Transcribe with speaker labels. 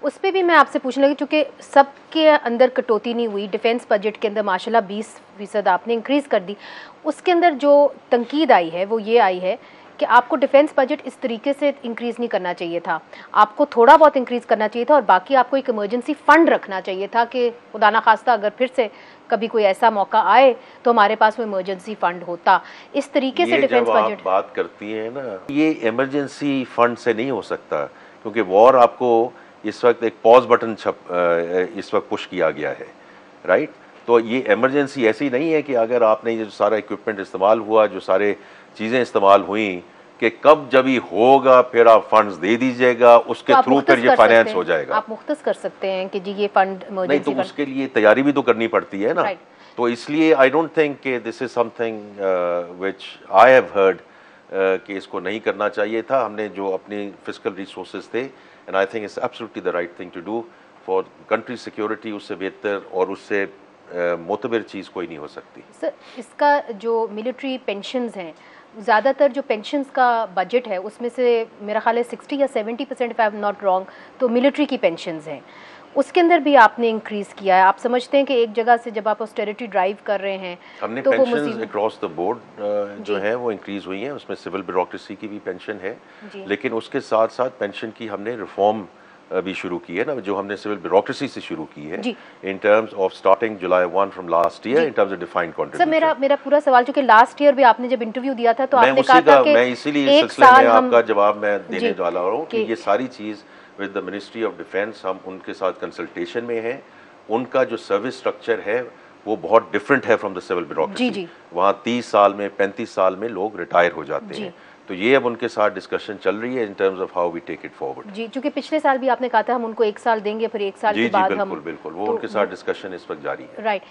Speaker 1: उस पे भी मैं आपसे पूछने लगी, चूँकि सबके अंदर कटौती नहीं हुई, डिफेंस बजट के अंदर माशाल्लाह 20% आपने इंक्रीज़ कर दी। उसके अंदर जो तनकीद आई है वो ये आई है कि आपको डिफेंस बजट इस तरीके से इंक्रीज़ नहीं करना चाहिए था, आपको थोड़ा बहुत इंक्रीज़ करना चाहिए था और बाकी आपको एक इमरजेंसी फ़ंड रखना चाहिए था कि खुदा ना खास्ता अगर फिर से कभी कोई ऐसा मौका आए तो हमारे पास वो इमरजेंसी फ़ंड होता। इस तरीके से डिफेंस बजट।
Speaker 2: आप बात करती हैं ना, ये इमरजेंसी फंड से नहीं हो सकता, क्योंकि वॉर आपको इस वक्त एक पॉज बटन इस वक्त पुश किया गया है, राइट। तो ये इमरजेंसी ऐसी नहीं है कि अगर आपने ये जो सारा इक्विपमेंट इस्तेमाल हुआ, जो सारे चीज़ें इस्तेमाल हुई, कि कब जब ये होगा फिर आप फंड्स दे दीजिएगा, उसके
Speaker 1: तो
Speaker 2: थ्रू फिर ये फाइनेंस हो जाएगा।
Speaker 1: आप मुख्तस कर सकते हैं कि जी ये फंड
Speaker 2: नहीं, तो उसके लिए तैयारी भी तो करनी पड़ती है ना। तो इसलिए आई डोंट थिंक कि this is something which I have heard कि इसको नहीं करना चाहिए था। हमने जो अपनी फिजिकल रिसोर्सेज थे, and I think it's absolutely the right thing to do for country security. उससे बेहतर और उससे मोतबर चीज़ कोई नहीं हो सकती।
Speaker 1: सर, इसका जो मिलिट्री पेंशन्स हैं, ज़्यादातर जो पेंशन्स का बजट है उसमें से मेरा ख्याल है 60 या 70% if I am not wrong तो मिलिट्री की पेंशन्स हैं। उसके अंदर भी आपने इंक्रीज़ किया है। आप समझते हैं कि एक जगह से जब आप ऑस्टेरिटी ड्राइव कर रहे हैं
Speaker 2: हमने
Speaker 1: तो
Speaker 2: पेंशन्स अक्रॉस द बोर्ड जो है वो इंक्रीज़ हुई हैं। उसमें सिविल ब्यूरोक्रेसी की भी पेंशन है, लेकिन उसके साथ साथ पेंशन की हमने रिफॉर्म भी शुरू की है ना, जो हमने सिविल ब्यूरोक्रेसी से शुरू की है in terms of starting July 1 from last year in terms of defined contribution.
Speaker 1: Sir, मेरा पूरा सवाल, चूंकि लास्ट ईयर भी आपने जब इंटरव्यू दिया था तो आपने कहा था कि
Speaker 2: मैं इसीलिए इस सिलसिले में आपका जवाब मैं देने वाला हूँ कि ये सारी चीज़ with the ministry of defence हम उनके साथ कंसल्टेशन में हैं। उनका जो सर्विस स्ट्रक्चर है वो बहुत डिफरेंट है फ्रॉम द सिविल ब्यूरोक्रेसी। वहाँ 30 साल में 35 साल में लोग रिटायर हो जाते हैं। तो ये अब उनके साथ डिस्कशन चल रही है in terms of how we take it forward.
Speaker 1: जी, क्योंकि पिछले साल भी आपने कहा था हम उनको 1 साल देंगे, फिर 1 साल के बाद
Speaker 2: बिल्कुल, वो उनके साथ डिस्कशन इस वक्त जारी है। राइट।